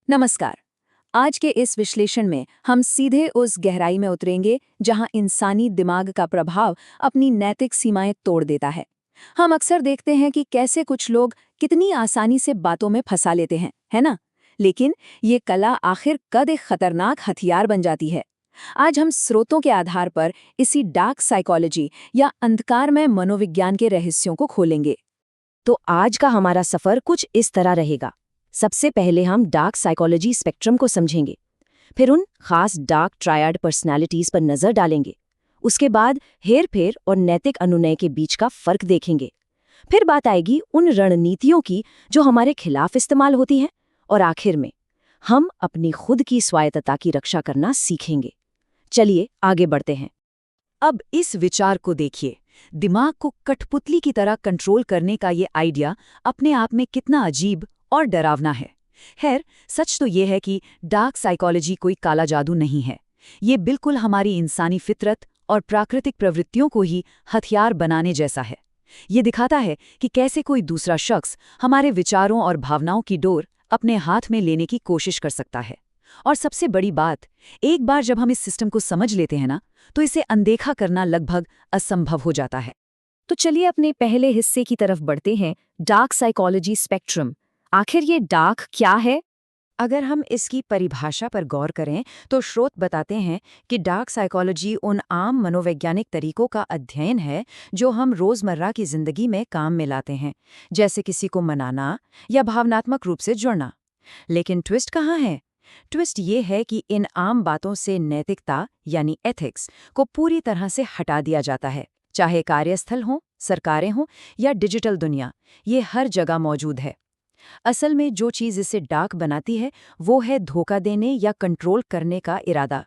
नमस्कार। आज के इस विश्लेषण में हम सीधे उस गहराई में उतरेंगे जहां इंसानी दिमाग का प्रभाव अपनी नैतिक सीमाएं तोड़ देता है। हम अक्सर देखते हैं कि कैसे कुछ लोग कितनी आसानी से बातों में फंसा लेते हैं, है ना? लेकिन ये कला आखिर कद एक खतरनाक हथियार बन जाती है। आज हम स्रोतों के आधार पर इसी डार्क साइकोलॉजी या अंधकारमय मनोविज्ञान के रहस्यों को खोलेंगे। तो आज का हमारा सफर कुछ इस तरह रहेगा। सबसे पहले हम डार्क साइकोलॉजी स्पेक्ट्रम को समझेंगे, फिर उन खास डार्क ट्रायड पर्सनालिटीज पर नजर डालेंगे। उसके बाद हेरफेर और नैतिक अनुनय के बीच का फर्क देखेंगे। फिर बात आएगी उन रणनीतियों की जो हमारे खिलाफ इस्तेमाल होती हैं, और आखिर में हम अपनी खुद की स्वायत्तता की रक्षा करना सीखेंगे। चलिए आगे बढ़ते हैं। अब इस विचार को देखिए। दिमाग को कठपुतली की तरह कंट्रोल करने का ये आइडिया अपने आप में कितना अजीब और डरावना है। खैर, सच तो ये है कि डार्क साइकोलॉजी कोई काला जादू नहीं है। ये बिल्कुल हमारी इंसानी फितरत और प्राकृतिक प्रवृत्तियों को ही हथियार बनाने जैसा है। ये दिखाता है कि कैसे कोई दूसरा शख्स हमारे विचारों और भावनाओं की डोर अपने हाथ में लेने की कोशिश कर सकता है। और सबसे बड़ी बात, एक बार जब हम इस सिस्टम को समझ लेते हैं ना, तो इसे अनदेखा करना लगभग असंभव हो जाता है। तो चलिए अपने पहले हिस्से की तरफ बढ़ते हैं, डार्क साइकोलॉजी स्पेक्ट्रम। आखिर ये डार्क क्या है? अगर हम इसकी परिभाषा पर गौर करें तो स्रोत बताते हैं कि डार्क साइकोलॉजी उन आम मनोवैज्ञानिक तरीकों का अध्ययन है जो हम रोज़मर्रा की ज़िंदगी में काम में लाते हैं, जैसे किसी को मनाना या भावनात्मक रूप से जुड़ना। लेकिन ट्विस्ट कहाँ है? ट्विस्ट ये है कि इन आम बातों से नैतिकता यानी एथिक्स को पूरी तरह से हटा दिया जाता है। चाहे कार्यस्थल हो, सरकारें हों या डिजिटल दुनिया, ये हर जगह मौजूद है। असल में जो चीज़ इसे डार्क बनाती है वो है धोखा देने या कंट्रोल करने का इरादा।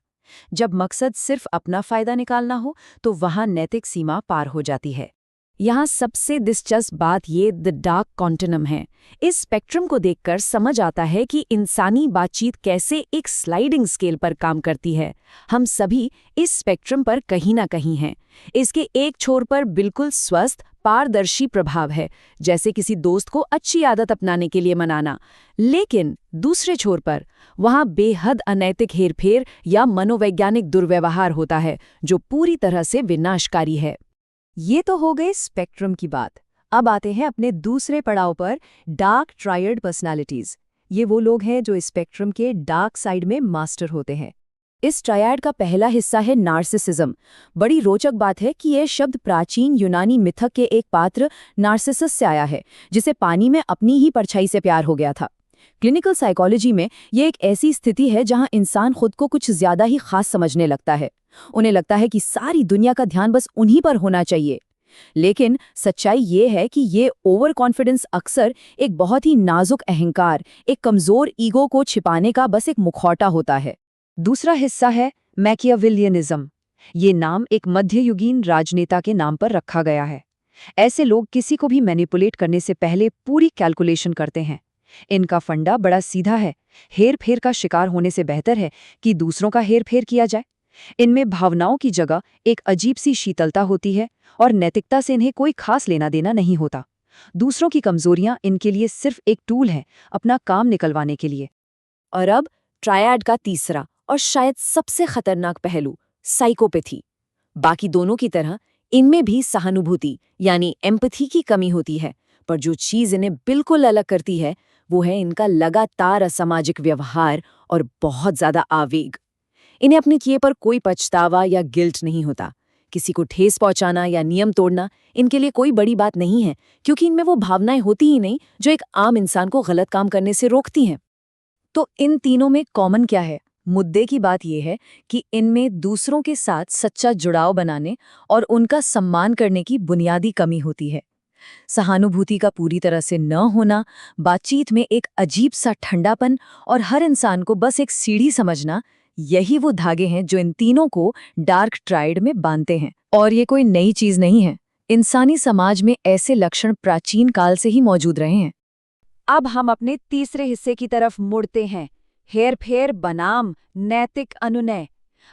जब मकसद सिर्फ अपना फायदा निकालना हो तो वहाँ नैतिक सीमा पार हो जाती है। यहाँ सबसे दिलचस्प बात ये द डार्क कॉन्टिनम है। इस स्पेक्ट्रम को देखकर समझ आता है कि इंसानी बातचीत कैसे एक स्लाइडिंग स्केल पर काम करती है। हम सभी इस स्पेक्ट्रम पर कहीं ना कहीं हैं। इसके एक छोर पर बिल्कुल स्वस्थ पारदर्शी प्रभाव है, जैसे किसी दोस्त को अच्छी आदत अपनाने के लिए मनाना। लेकिन दूसरे छोर पर वहाँ बेहद अनैतिक हेरफेर या मनोवैज्ञानिक दुर्व्यवहार होता है जो पूरी तरह से विनाशकारी है। ये तो हो गए स्पेक्ट्रम की बात। अब आते हैं अपने दूसरे पड़ाव पर, डार्क ट्रायड पर्सनालिटीज। ये वो लोग हैं जो स्पेक्ट्रम के डार्क साइड में मास्टर होते हैं। इस ट्रायड का पहला हिस्सा है नार्सिसिज्म। बड़ी रोचक बात है कि यह शब्द प्राचीन यूनानी मिथक के एक पात्र नार्सिसस से आया है, जिसे पानी में अपनी ही परछाई से प्यार हो गया था। क्लिनिकल साइकोलॉजी में यह एक ऐसी स्थिति है जहां इंसान खुद को कुछ ज्यादा ही खास समझने लगता है। उन्हें लगता है कि सारी दुनिया का ध्यान बस उन्हीं पर होना चाहिए। लेकिन सच्चाई ये है कि ये ओवर कॉन्फिडेंस अक्सर एक बहुत ही नाजुक अहंकार, एक कमजोर ईगो को छिपाने का बस एक मुखौटा होता है। दूसरा हिस्सा है मैकियावेलियनिज्म। ये नाम एक मध्ययुगीन राजनेता के नाम पर रखा गया है। ऐसे लोग किसी को भी मैनिपुलेट करने से पहले पूरी कैलकुलेशन करते हैं। इनका फंडा बड़ा सीधा है। हेर-फेर का शिकार होने से बेहतर है कि दूसरों का हेर-फेर किया जाए। इनमें भावनाओं की जगह एक अजीब सी शीतलता होती है और नैतिकता से इन्हें कोई खास लेना देना नहीं होता। दूसरों की कमजोरियां इनके लिए सिर्फ एक टूल है अपना काम निकलवाने के लिए। और अब ट्रायड का तीसरा और शायद सबसे खतरनाक पहलू, साइकोपैथी। बाकी दोनों की तरह इनमें भी सहानुभूति यानी एम्पैथी की कमी होती है, पर जो चीज़ इन्हें बिल्कुल अलग करती है वो है इनका लगातार असामाजिक व्यवहार और बहुत ज़्यादा आवेग। इन्हें अपने किए पर कोई पछतावा या गिल्ट नहीं होता। किसी को ठेस पहुंचाना या नियम तोड़ना इनके लिए कोई बड़ी बात नहीं है, क्योंकि इनमें वो भावनाएं होती ही नहीं जो एक आम इंसान को गलत काम करने से रोकती हैं। तो इन तीनों में कॉमन क्या है? मुद्दे की बात यह है कि इनमें दूसरों के साथ सच्चा जुड़ाव बनाने और उनका सम्मान करने की बुनियादी कमी होती है। सहानुभूति का पूरी तरह से न होना, बातचीत में एक अजीब सा ठंडापन और हर इंसान को बस एक सीढ़ी समझना, यही वो धागे हैं जो इन तीनों को डार्क ट्रायड में बांधते हैं। और ये कोई नई चीज नहीं है। इंसानी समाज में ऐसे लक्षण प्राचीन काल से ही मौजूद रहे हैं। अब हम अपने तीसरे हिस्से की तरफ मुड़ते हैं, हेर-फेर बनाम नैतिक अनुनय।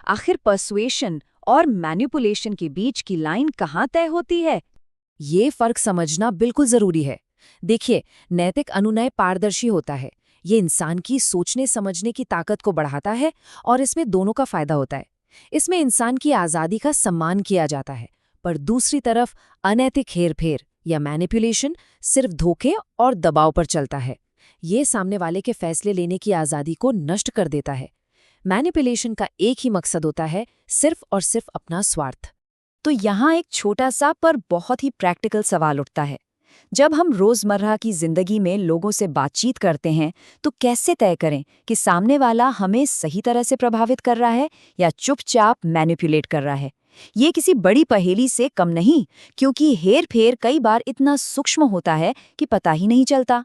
आखिर पर्सुएशन और मैनिपुलेशन के बीच की लाइन कहाँ तय होती है? ये फर्क समझना बिल्कुल जरूरी है। देखिए, नैतिक अनुनय पारदर्शी होता है। ये इंसान की सोचने समझने की ताकत को बढ़ाता है और इसमें दोनों का फायदा होता है। इसमें इंसान की आज़ादी का सम्मान किया जाता है, पर दूसरी तरफ अनैतिक हेरफेर या मैनिपुलेशन सिर्फ धोखे और दबाव पर चलता है। ये सामने वाले के फैसले लेने की आज़ादी को नष्ट कर देता है। मैनिपुलेशन का एक ही मकसद होता है, सिर्फ और सिर्फ अपना स्वार्थ। तो यहाँ एक छोटा सा पर बहुत ही प्रैक्टिकल सवाल उठता है। जब हम रोजमर्रा की जिंदगी में लोगों से बातचीत करते हैं तो कैसे तय करें कि सामने वाला हमें सही तरह से प्रभावित कर रहा है या चुपचाप मैनिपुलेट कर रहा है? ये किसी बड़ी पहेली से कम नहीं, क्योंकि हेर-फेर कई बार इतना सूक्ष्म होता है कि पता ही नहीं चलता।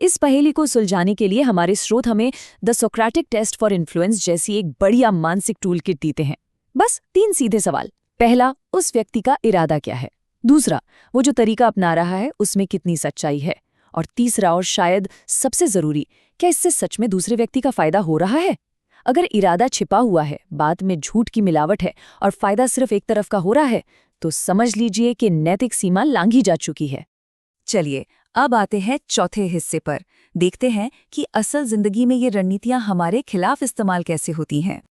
इस पहेली को सुलझाने के लिए हमारे स्रोत हमें the Socratic test for influence जैसी एक बढ़िया मानसिक टूल किट देते हैं। बस 3 सीधे सवाल। पहला, उस व्यक्ति का इरादा क्या है? दूसरा, वो जो तरीका अपना रहा है उसमें कितनी सच्चाई है? और तीसरा और शायद सबसे जरूरी, क्या इससे सच में दूसरे व्यक्ति का फायदा हो रहा है? अगर इरादा छिपा हुआ है, बात में झूठ की मिलावट है और फायदा सिर्फ एक तरफ का हो रहा है, तो समझ लीजिए कि नैतिक सीमा लांघी जा चुकी है। चलिए अब आते हैं चौथे हिस्से पर। देखते हैं कि असल जिंदगी में ये रणनीतियां हमारे खिलाफ इस्तेमाल कैसे होती हैं।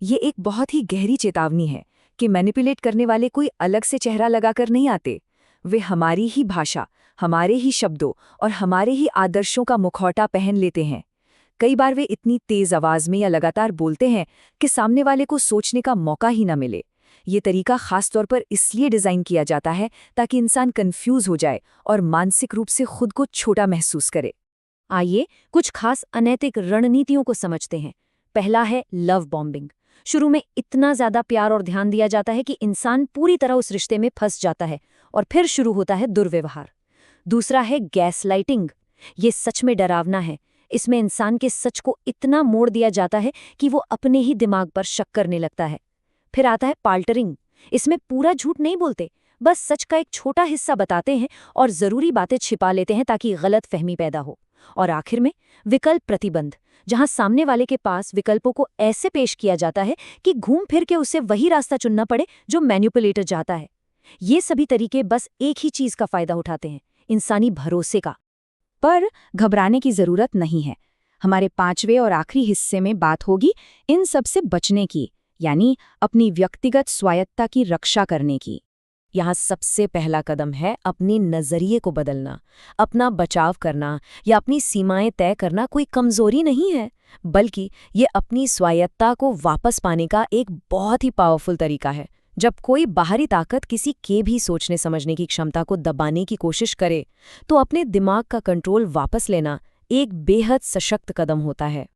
ये एक बहुत ही गहरी चेतावनी है कि मैनिपुलेट करने वाले कोई अलग से चेहरा लगाकर नहीं आते। वे हमारी ही भाषा, हमारे ही शब्दों और हमारे ही आदर्शों का मुखौटा पहन लेते हैं। कई बार वे इतनी तेज आवाज में या लगातार बोलते हैं कि सामने वाले को सोचने का मौका ही न मिले। ये तरीका खास तौर पर इसलिए डिज़ाइन किया जाता है ताकि इंसान कंफ्यूज हो जाए और मानसिक रूप से खुद को छोटा महसूस करे। आइए कुछ खास अनैतिक रणनीतियों को समझते हैं। पहला है लव बॉम्बिंग। शुरू में इतना ज्यादा प्यार और ध्यान दिया जाता है कि इंसान पूरी तरह उस रिश्ते में फंस जाता है और फिर शुरू होता है दुर्व्यवहार। दूसरा है गैसलाइटिंग। ये सच में डरावना है। इसमें इंसान के सच को इतना मोड़ दिया जाता है कि वो अपने ही दिमाग पर शक करने लगता है। फिर आता है पाल्टरिंग। इसमें पूरा झूठ नहीं बोलते, बस सच का एक छोटा हिस्सा बताते हैं और जरूरी बातें छिपा लेते हैं ताकि गलत फहमी पैदा हो। और आखिर में विकल्प प्रतिबंध, जहां सामने वाले के पास विकल्पों को ऐसे पेश किया जाता है कि घूम फिर के उसे वही रास्ता चुनना पड़े जो मैनिपुलेटर चाहता है। ये सभी तरीके बस एक ही चीज का फायदा उठाते हैं, इंसानी भरोसे का। पर घबराने की जरूरत नहीं है। हमारे 5वें और आखिरी हिस्से में बात होगी इन सब से बचने की, यानी अपनी व्यक्तिगत स्वायत्तता की रक्षा करने की। यहाँ सबसे पहला कदम है अपने नजरिए को बदलना। अपना बचाव करना या अपनी सीमाएं तय करना कोई कमजोरी नहीं है, बल्कि ये अपनी स्वायत्तता को वापस पाने का एक बहुत ही पावरफुल तरीका है। जब कोई बाहरी ताकत किसी के भी सोचने समझने की क्षमता को दबाने की कोशिश करे, तो अपने दिमाग का कंट्रोल वापस लेना एक बेहद सशक्त कदम होता है।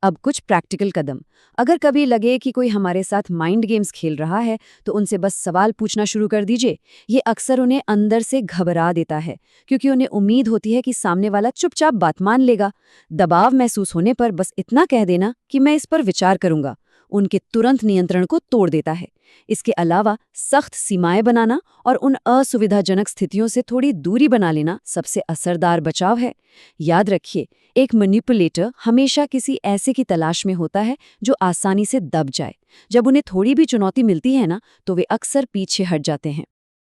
अब कुछ प्रैक्टिकल कदम। अगर कभी लगे कि कोई हमारे साथ माइंड गेम्स खेल रहा है तो उनसे बस सवाल पूछना शुरू कर दीजिए। ये अक्सर उन्हें अंदर से घबरा देता है, क्योंकि उन्हें उम्मीद होती है कि सामने वाला चुपचाप बात मान लेगा। दबाव महसूस होने पर बस इतना कह देना कि मैं इस पर विचार करूंगा, उनके तुरंत नियंत्रण को तोड़ देता है। इसके अलावा सख्त सीमाएं बनाना और उन असुविधाजनक स्थितियों से थोड़ी दूरी बना लेना सबसे असरदार बचाव है। याद रखिए, एक मैनिपुलेटर हमेशा किसी ऐसे की तलाश में होता है जो आसानी से दब जाए। जब उन्हें थोड़ी भी चुनौती मिलती है ना, तो वे अक्सर पीछे हट जाते हैं।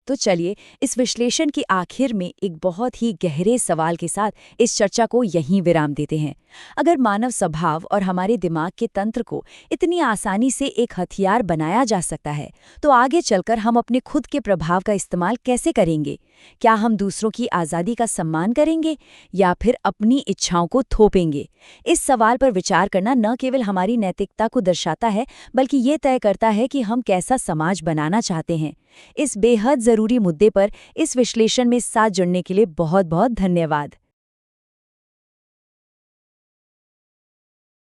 तो चलिए इस विश्लेषण के आखिर में एक बहुत ही गहरे सवाल के साथ इस चर्चा को यहीं विराम देते हैं। अगर मानव स्वभाव और हमारे दिमाग के तंत्र को इतनी आसानी से एक हथियार बनाया जा सकता है, तो आगे चलकर हम अपने खुद के प्रभाव का इस्तेमाल कैसे करेंगे? क्या हम दूसरों की आज़ादी का सम्मान करेंगे या फिर अपनी इच्छाओं को थोपेंगे? इस सवाल पर विचार करना न केवल हमारी नैतिकता को दर्शाता है, बल्कि ये तय करता है कि हम कैसा समाज बनाना चाहते हैं। इस बेहद ज़रूरी मुद्दे पर इस विश्लेषण में साथ जुड़ने के लिए बहुत बहुत धन्यवाद।